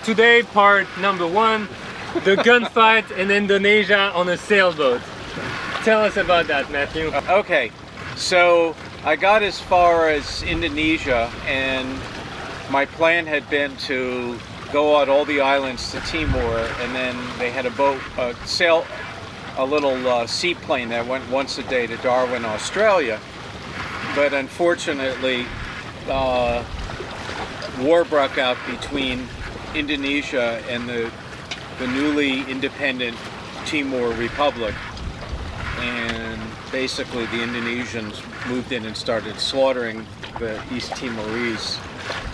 today part number 1, the gunfight in Indonesia on a sailboat. Tell us about that, Matthew. Okay, so I got as far as Indonesia, and my plan had been to go out all the islands to Timor, and then they had a boat, a little seaplane that went once a day to Darwin, Australia. But unfortunately, war broke out between Indonesia and the newly independent Timor Republic, and basically the Indonesians moved in and started slaughtering the East Timorese.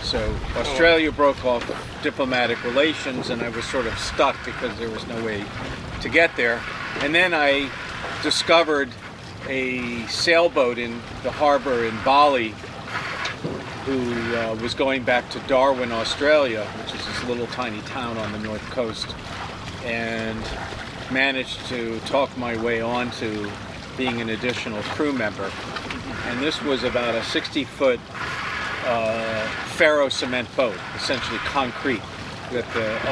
So Australia broke off diplomatic relations, and I was sort of stuck because there was no way to get there. And then I discovered a sailboat in the harbor in Bali who was going back to Darwin, Australia, which is this little tiny town on the north coast, and managed to talk my way on to being an additional crew member. And this was about a 60-foot ferro cement boat, essentially concrete, that the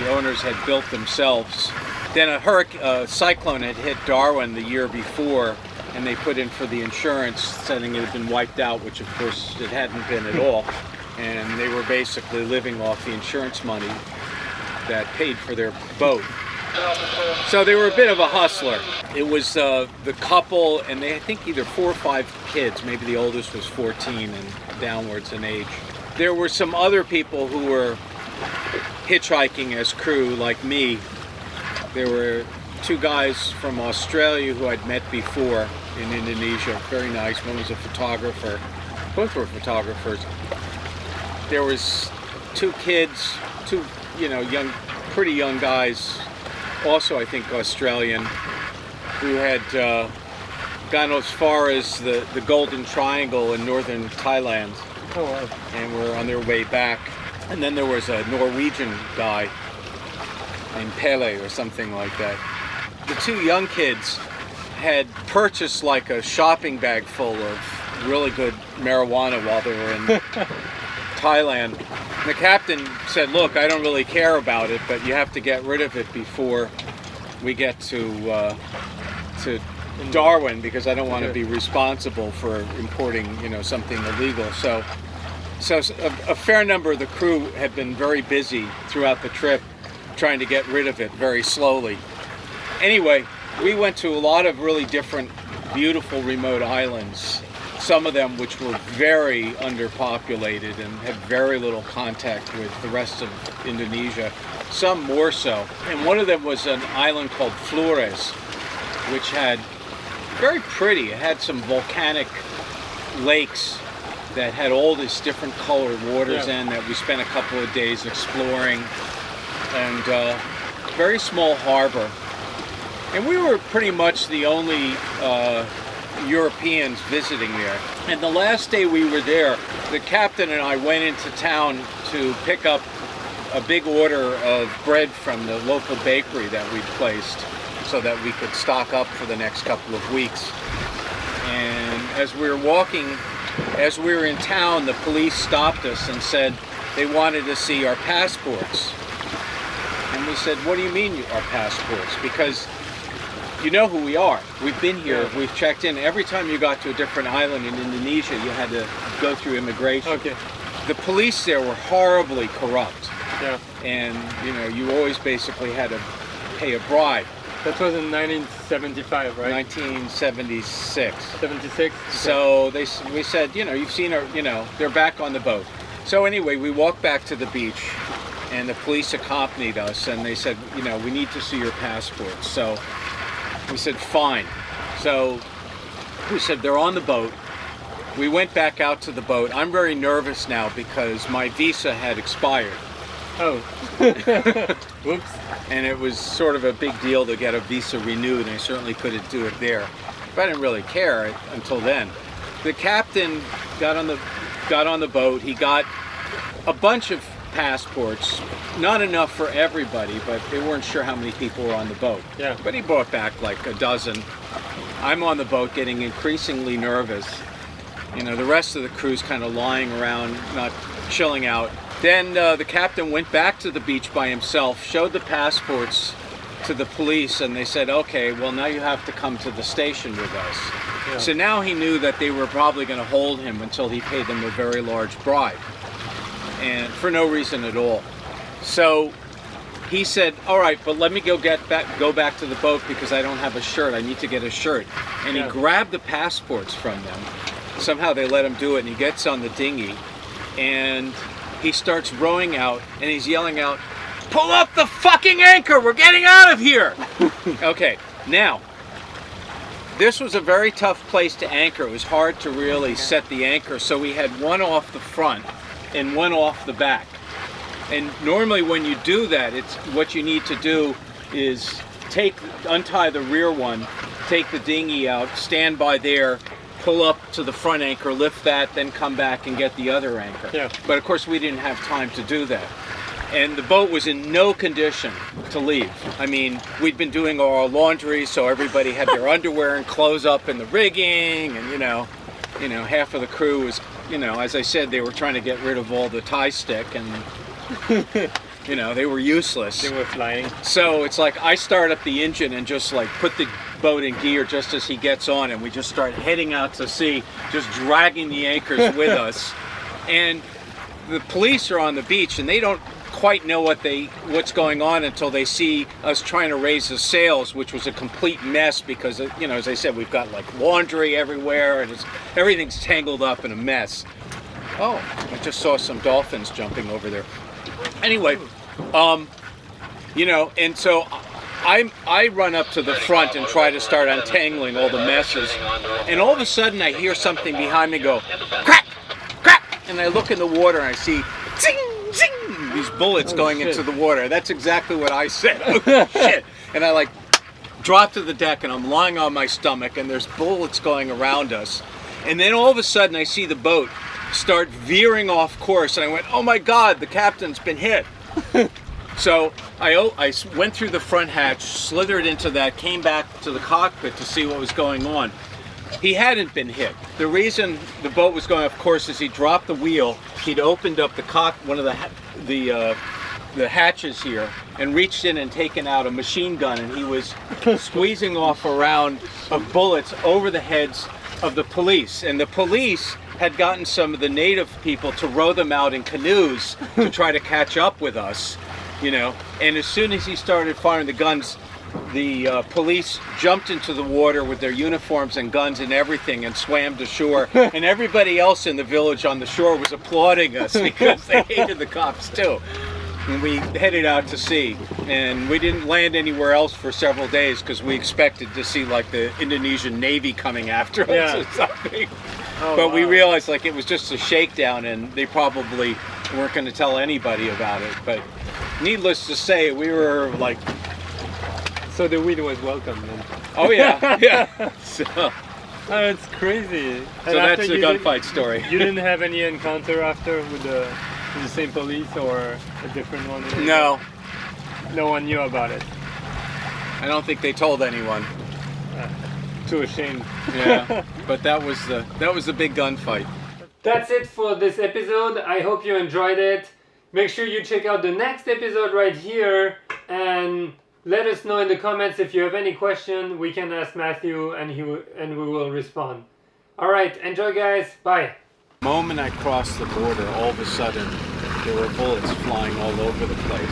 owners had built themselves. Then a cyclone had hit Darwin the year before, and they put in for the insurance, saying it had been wiped out, which of course it hadn't been at all. And they were basically living off the insurance money that paid for their boat. So they were a bit of a hustler. It was the couple, and they, I think, either 4 or 5 kids. Maybe the oldest was 14 and downwards in age. There were some other people who were hitchhiking as crew, like me. There were 2 guys from Australia who I'd met before in Indonesia. Very nice. One was a photographer. Both were photographers. There was 2 kids, 2 pretty young guys, also I think Australian, who had gone as far as the Golden Triangle in northern Thailand. Oh, wow. And were on their way back. And then there was a Norwegian guy named Pele or something like that. The 2 young kids had purchased like a shopping bag full of really good marijuana while they were in Thailand. And the captain said, "Look, I don't really care about it, but you have to get rid of it before we get to Darwin, because I don't want to be responsible for importing, something illegal." So a fair number of the crew had been very busy throughout the trip trying to get rid of it very slowly. Anyway, we went to a lot of really different, beautiful remote islands. Some of them which were very underpopulated and had very little contact with the rest of Indonesia, some more so. And one of them was an island called Flores, which had very pretty. It had some volcanic lakes that had all this different colored waters in that we spent a couple of days exploring, and very small harbor. And we were pretty much the only Europeans visiting there. And the last day we were there, the captain and I went into town to pick up a big order of bread from the local bakery that we'd placed so that we could stock up for the next couple of weeks. And as we were in town, the police stopped us and said they wanted to see our passports. And we said, "What do you mean our passports? Because you know who we are. We've been here. We've checked in. Every time you got to a different island in Indonesia, you had to go through immigration." Okay. The police there were horribly corrupt. Yeah. And, you always basically had to pay a bribe. That was in 1975, right? 1976. 76? So we said, you've seen our, they're back on the boat. So anyway, we walked back to the beach, and the police accompanied us, and they said, we need to see your passports. So we said, fine. So we said, they're on the boat. We went back out to the boat. I'm very nervous now because my visa had expired. Oh. Whoops. And it was sort of a big deal to get a visa renewed, and I certainly couldn't do it there. But I didn't really care until then. The captain got on the boat. He got a bunch of passports, not enough for everybody, but they weren't sure how many people were on the boat. Yeah. But he brought back like a dozen. I'm on the boat getting increasingly nervous. You know, the rest of the crew's kind of lying around, not chilling out. Then the captain went back to the beach by himself, showed the passports to the police, and they said, okay, well, now you have to come to the station with us. Yeah. So now he knew that they were probably going to hold him until he paid them a very large bribe, and for no reason at all. So he said, all right, but let me go back to the boat because I don't have a shirt. I need to get a shirt. And he grabbed the passports from them. Somehow they let him do it, and he gets on the dinghy, and he starts rowing out, and he's yelling out, pull up the fucking anchor, we're getting out of here. Okay, now, this was a very tough place to anchor. It was hard to really set the anchor, so we had one off the front and one off the back. And normally when you do that, it's what you need to do is untie the rear one, take the dinghy out, stand by there, pull up to the front anchor, lift that, then come back and get the other anchor. Yeah. But of course we didn't have time to do that. And the boat was in no condition to leave. I mean, we'd been doing our laundry, so everybody had their underwear and clothes up in the rigging, and you know, half of the crew was, as I said, they were trying to get rid of all the tie stick, and they were useless. They were flying. So it's like I start up the engine and just like put the boat in gear just as he gets on, and we just start heading out to sea, just dragging the anchors with us. And the police are on the beach, and they don't quite know what's going on until they see us trying to raise the sails, which was a complete mess because, as I said, we've got like laundry everywhere, and everything's tangled up in a mess. Oh, I just saw some dolphins jumping over there. Anyway, and so I run up to the front and try to start untangling all the messes, and all of a sudden I hear something behind me go crack, crack, and I look in the water and I see zing, zing, these bullets going into the water. That's exactly what I said. Oh, shit. And I drop to the deck, and I'm lying on my stomach, and there's bullets going around us. And then all of a sudden I see the boat start veering off course, and I went, oh my God, the captain's been hit. So I went through the front hatch, slithered into that, came back to the cockpit to see what was going on. He hadn't been hit. The reason the boat was going off course is he dropped the wheel. He'd opened up one of the hatches here and reached in and taken out a machine gun, and he was squeezing off a round of bullets over the heads of the police. And the police had gotten some of the native people to row them out in canoes to try to catch up with us, And as soon as he started firing the guns, the police jumped into the water with their uniforms and guns and everything and swam to shore. And everybody else in the village on the shore was applauding us because they hated the cops too. And we headed out to sea, and we didn't land anywhere else for several days because we expected to see like the Indonesian Navy coming after us or something. Oh, but wow. we realized like it was just a shakedown, and they probably weren't going to tell anybody about it. But needless to say, we were like, so the weed was welcome then. oh yeah, yeah. So it's crazy. So that's the gunfight story. You didn't have any encounter after with the same police or a different one? No. No one knew about it. I don't think they told anyone. Too ashamed. Yeah. But that was the big gunfight. That's it for this episode. I hope you enjoyed it. Make sure you check out the next episode right here, and let us know in the comments if you have any question. We can ask Matthew, and we will respond. All right, enjoy, guys. Bye. The moment I crossed the border, all of a sudden there were bullets flying all over the place.